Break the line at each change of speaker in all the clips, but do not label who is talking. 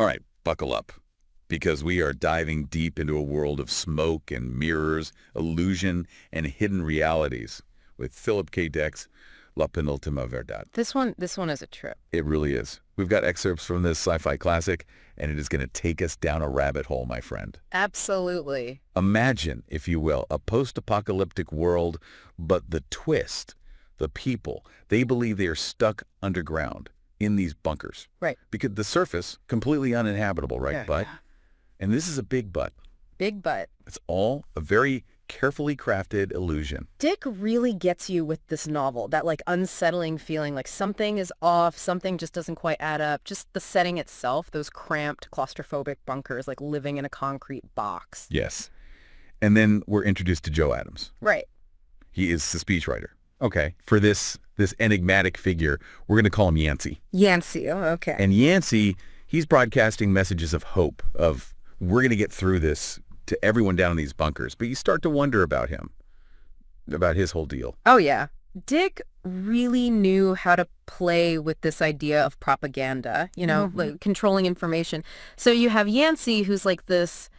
All right, buckle up, because we are diving deep into a world of smoke and mirrors, illusion, and hidden realities with Philip K. Dick's La Penúltima Verdad.
This one is a trip.
It really is. We've got excerpts from this sci-fi classic, and it is going to take us down a rabbit hole, my friend.
Absolutely.
Imagine, if you will, a post-apocalyptic world, but the twist, the people, they believe they are stuck underground in these bunkers.
Right.
Because the surface, completely uninhabitable, right?
Yeah,
But,
yeah.
and this is a big but.
Big but.
It's all a very carefully crafted illusion.
Dick really gets you with this novel, that like unsettling feeling like something is off, something just doesn't quite add up. Just the setting itself, those cramped, claustrophobic bunkers, like living in a concrete box.
Yes. And then we're introduced to Joe Adams.
Right.
He is the speechwriter. Okay. For this enigmatic figure, we're going to call him Yancey.
Yancey, oh, okay.
And Yancey, he's broadcasting messages of hope, of we're going to get through this to everyone down in these bunkers. But you start to wonder about him, about his whole deal.
Oh, yeah. Dick really knew how to play with this idea of propaganda, like controlling information. So you have Yancey, who's like this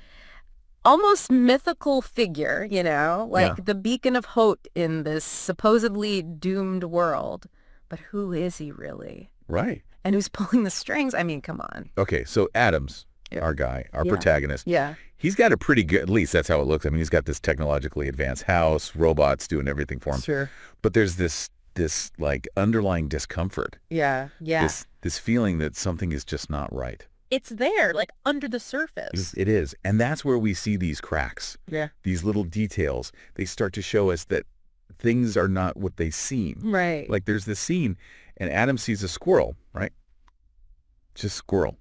almost mythical figure, the beacon of hope in this supposedly doomed world. But who is he really?
Right.
And who's pulling the strings? I mean, come on.
Okay, so Adams,
Yeah.
our guy, our
Yeah.
protagonist,
Yeah.
he's got a pretty good, at least that's how it looks. I mean, he's got this technologically advanced house, robots doing everything for him.
Sure.
But there's this like underlying discomfort,
Yeah. Yeah.
this feeling that something is just not right.
It's there, like under the surface.
It is. And that's where we see these cracks,
Yeah.
these little details. They start to show us that things are not what they seem.
Right.
Like there's this scene and Adam sees a squirrel, right? Just squirrel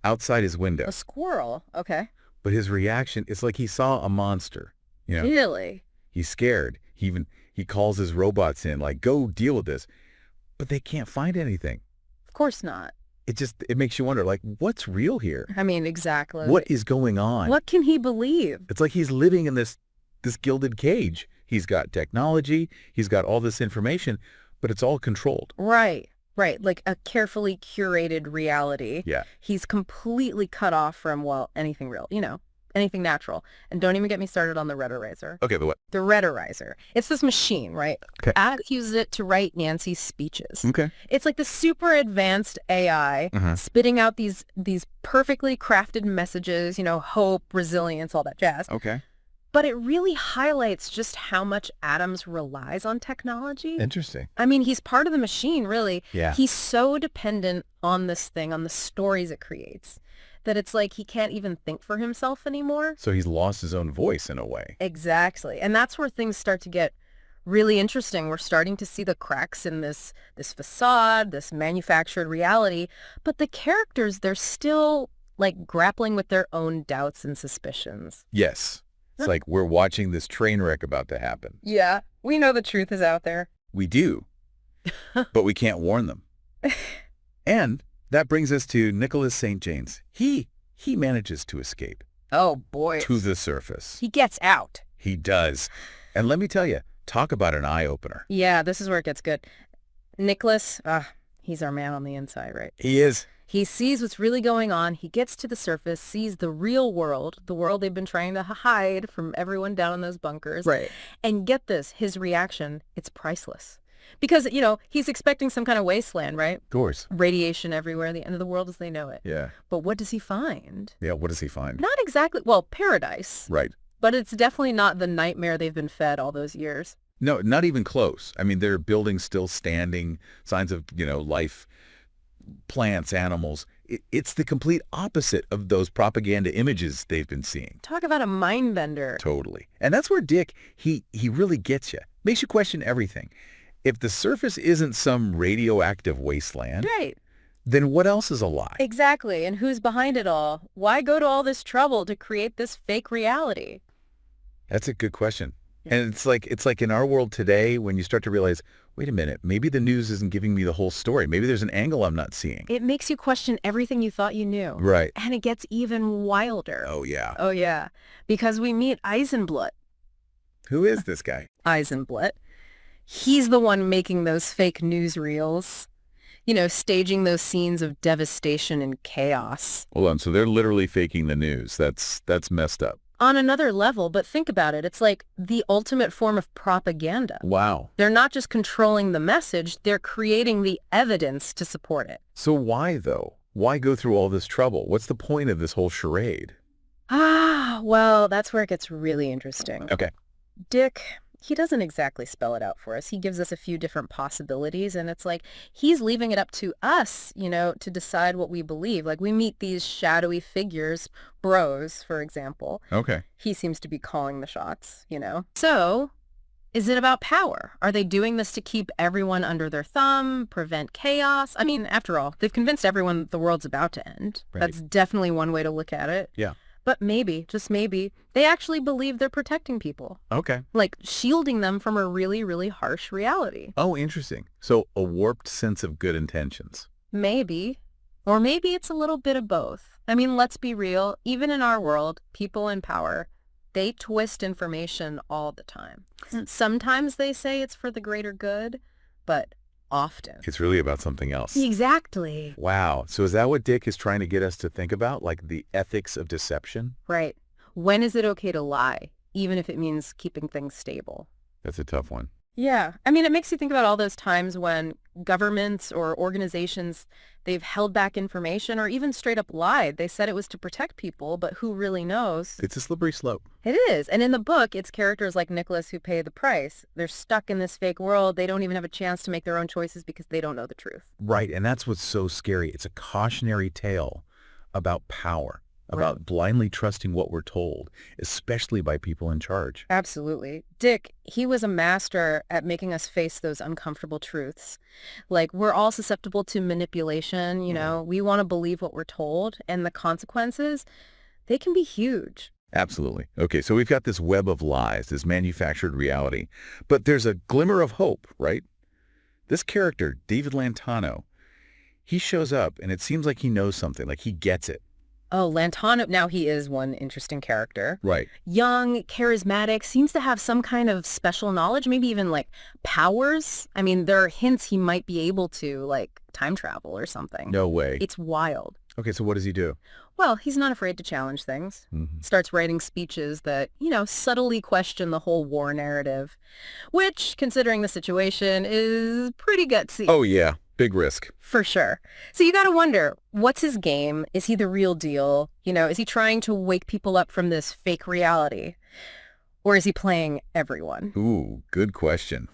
outside his window.
A squirrel. Okay.
But his reaction, it's like he saw a monster.
Really?
He's scared. He calls his robots in, like, go deal with this. But they can't find anything.
Of course not.
It makes you wonder, like, what's real here?
I mean, exactly.
What is going on?
What can he believe?
It's like he's living in this gilded cage. He's got technology. He's got all this information, but it's all controlled.
Right. Right. Like a carefully curated reality.
Yeah.
He's completely cut off from, anything real, anything natural. And don't even get me started on the rhetorizer.
Okay, but what?
The rhetorizer. It's this machine, right?
Okay.
Ad uses it to write Nancy's speeches.
Okay.
It's like the super advanced AI
Uh-huh.
spitting out these perfectly crafted messages, hope, resilience, all that jazz.
Okay.
But it really highlights just how much Adams relies on technology.
Interesting.
I mean, he's part of the machine, really.
Yeah.
He's so dependent on this thing, on the stories it creates, that it's like he can't even think for himself anymore.
So he's lost his own voice in a way.
Exactly. And that's where things start to get really interesting. We're starting to see the cracks in this facade, this manufactured reality. But the characters, they're still like grappling with their own doubts and suspicions.
Yes. It's like we're watching this train wreck about to happen.
Yeah, we know the truth is out there.
We do, but we can't warn them. And that brings us to Nicholas St. James. He manages to escape
Oh, boy.
to the surface.
He gets out.
He does. And let me tell you, talk about an eye-opener.
Yeah, this is where it gets good. Nicholas, he's our man on the inside, right?
He is.
He sees what's really going on. He gets to the surface, sees the real world, the world they've been trying to hide from everyone down in those bunkers.
Right.
And get this, his reaction, it's priceless. Because, he's expecting some kind of wasteland, right?
Of course.
Radiation everywhere, the end of the world as they know it.
Yeah.
But what does he find?
Yeah, what does he find?
Not exactly, paradise.
Right.
But it's definitely not the nightmare they've been fed all those years.
No, not even close. I mean, there are buildings still standing, signs of, life, plants, animals. It's the complete opposite of those propaganda images they've been seeing.
Talk about a mind bender.
Totally. And that's where Dick, he really gets you. Makes you question everything. If the surface isn't some radioactive wasteland,
Right.
then what else is a lie?
Exactly. And who's behind it all? Why go to all this trouble to create this fake reality?
That's a good question. And it's like in our world today, when you start to realize, wait a minute, maybe the news isn't giving me the whole story. Maybe there's an angle I'm not seeing.
It makes you question everything you thought you knew.
Right.
And it gets even wilder.
Oh, yeah.
Oh, yeah. Because we meet Eisenblut.
Who is this guy?
Eisenblut. He's the one making those fake news reels. staging those scenes of devastation and chaos.
Hold on, so they're literally faking the news. That's messed up.
On another level, but think about it. It's like the ultimate form of propaganda.
Wow.
They're not just controlling the message, they're creating the evidence to support it.
So why, though? Why go through all this trouble? What's the point of this whole charade?
Well, that's where it gets really interesting.
Okay.
Dick, he doesn't exactly spell it out for us. He gives us a few different possibilities, and it's like he's leaving it up to us, to decide what we believe. Like we meet these shadowy figures, bros, for example.
Okay.
He seems to be calling the shots, So, is it about power? Are they doing this to keep everyone under their thumb, prevent chaos? I mean, after all, they've convinced everyone the world's about to end.
Right.
That's definitely one way to look at it.
Yeah.
But maybe, just maybe, they actually believe they're protecting people.
Okay.
Like shielding them from a really, really harsh reality.
Oh, interesting. So a warped sense of good intentions.
Maybe. Or maybe it's a little bit of both. I mean, let's be real. Even in our world, people in power, they twist information all the time. Sometimes they say it's for the greater good, but often
It's really about something else.
Exactly.
Wow. So is that what Dick is trying to get us to think about? Like the ethics of deception?
Right. When is it okay to lie, even if it means keeping things stable?
That's a tough one.
Yeah. I mean, it makes you think about all those times when governments or organizations, they've held back information or even straight up lied. They said it was to protect people, but who really knows?
It's a slippery slope.
It is. And in the book, it's characters like Nicholas who pay the price. They're stuck in this fake world. They don't even have a chance to make their own choices because they don't know the truth.
Right. And that's what's so scary. It's a cautionary tale about power, about blindly trusting what we're told, especially by people in charge.
Absolutely. Dick, he was a master at making us face those uncomfortable truths. Like, we're all susceptible to manipulation, we want to believe what we're told, and the consequences, they can be huge.
Absolutely. Okay, so we've got this web of lies, this manufactured reality, but there's a glimmer of hope, right? This character, David Lantano, he shows up and it seems like he knows something, like he gets it.
Oh, Lantano, now he is one interesting character.
Right.
Young, charismatic, seems to have some kind of special knowledge, maybe even like powers. I mean, there are hints he might be able to like time travel or something.
No way.
It's wild.
Okay, so what does he do?
Well, he's not afraid to challenge things.
Mm-hmm.
Starts writing speeches that, subtly question the whole war narrative, which, considering the situation, is pretty gutsy.
Oh, yeah. Big risk.
For sure. So you got to wonder, what's his game? Is he the real deal? Is he trying to wake people up from this fake reality? Or is he playing everyone?
Ooh, good question.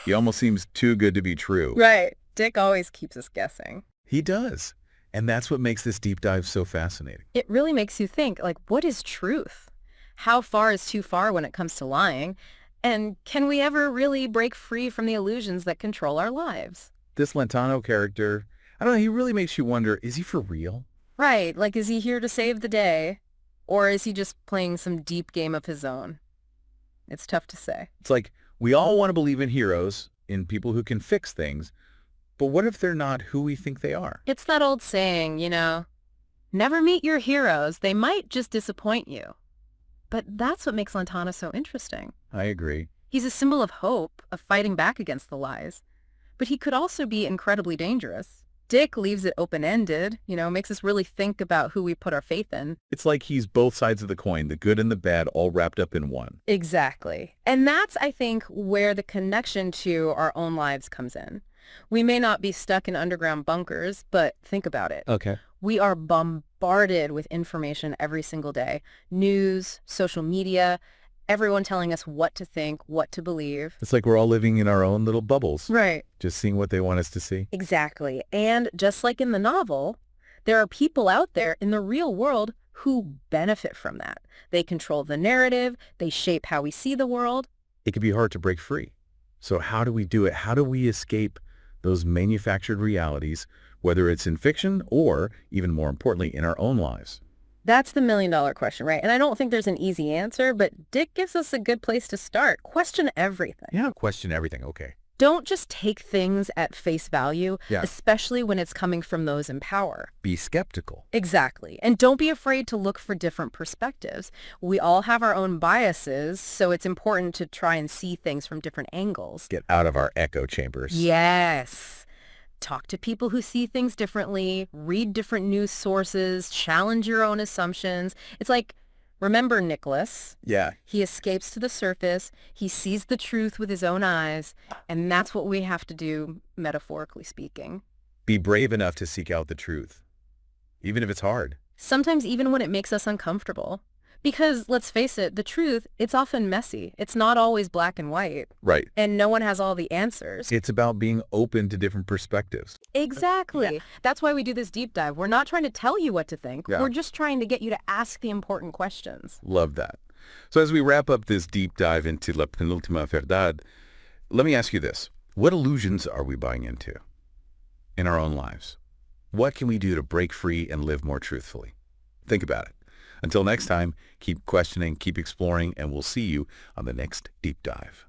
He almost seems too good to be true.
Right. Dick always keeps us guessing.
He does. And that's what makes this deep dive so fascinating.
It really makes you think, like, what is truth? How far is too far when it comes to lying? And can we ever really break free from the illusions that control our lives?
This Lantano character, I don't know, he really makes you wonder, is he for real?
Right. Like, is he here to save the day? Or is he just playing some deep game of his own? It's tough to say.
It's like, we all want to believe in heroes, in people who can fix things, but what if they're not who we think they are?
It's that old saying, never meet your heroes. They might just disappoint you. But that's what makes Lantano so interesting.
I agree.
He's a symbol of hope, of fighting back against the lies. But he could also be incredibly dangerous. Dick leaves it open-ended, makes us really think about who we put our faith in.
It's like he's both sides of the coin, the good and the bad, all wrapped up in one.
Exactly. And that's, I think, where the connection to our own lives comes in. We may not be stuck in underground bunkers, but think about it.
Okay.
We are bombarded with information every single day. News, social media, everyone telling us what to think, what to believe.
It's like we're all living in our own little bubbles.
Right.
Just seeing what they want us to see.
Exactly. And just like in the novel, there are people out there in the real world who benefit from that. They control the narrative. They shape how we see the world.
It can be hard to break free. So how do we do it? How do we escape those manufactured realities, whether it's in fiction or, even more importantly, in our own lives?
That's the million-dollar question, right? And I don't think there's an easy answer, but Dick gives us a good place to start. Question everything.
Yeah, question everything. Okay.
Don't just take things at face value,
Yeah.
especially when it's coming from those in power.
Be skeptical.
Exactly. And don't be afraid to look for different perspectives. We all have our own biases, so it's important to try and see things from different angles.
Get out of our echo chambers.
Yes. talk to people who see things differently, read different news sources, challenge your own assumptions. It's like, remember Nicholas?
Yeah.
He escapes to the surface, he sees the truth with his own eyes, and that's what we have to do, metaphorically speaking.
Be brave enough to seek out the truth, even if it's hard.
Sometimes even when it makes us uncomfortable. Because, let's face it, the truth, it's often messy. It's not always black and white.
Right.
And no one has all the answers.
It's about being open to different perspectives.
Exactly. Yeah. That's why we do this deep dive. We're not trying to tell you what to think.
Yeah.
We're just trying to get you to ask the important questions.
Love that. So as we wrap up this deep dive into La Penúltima Verdad, let me ask you this. What illusions are we buying into in our own lives? What can we do to break free and live more truthfully? Think about it. Until next time, keep questioning, keep exploring, and we'll see you on the next deep dive.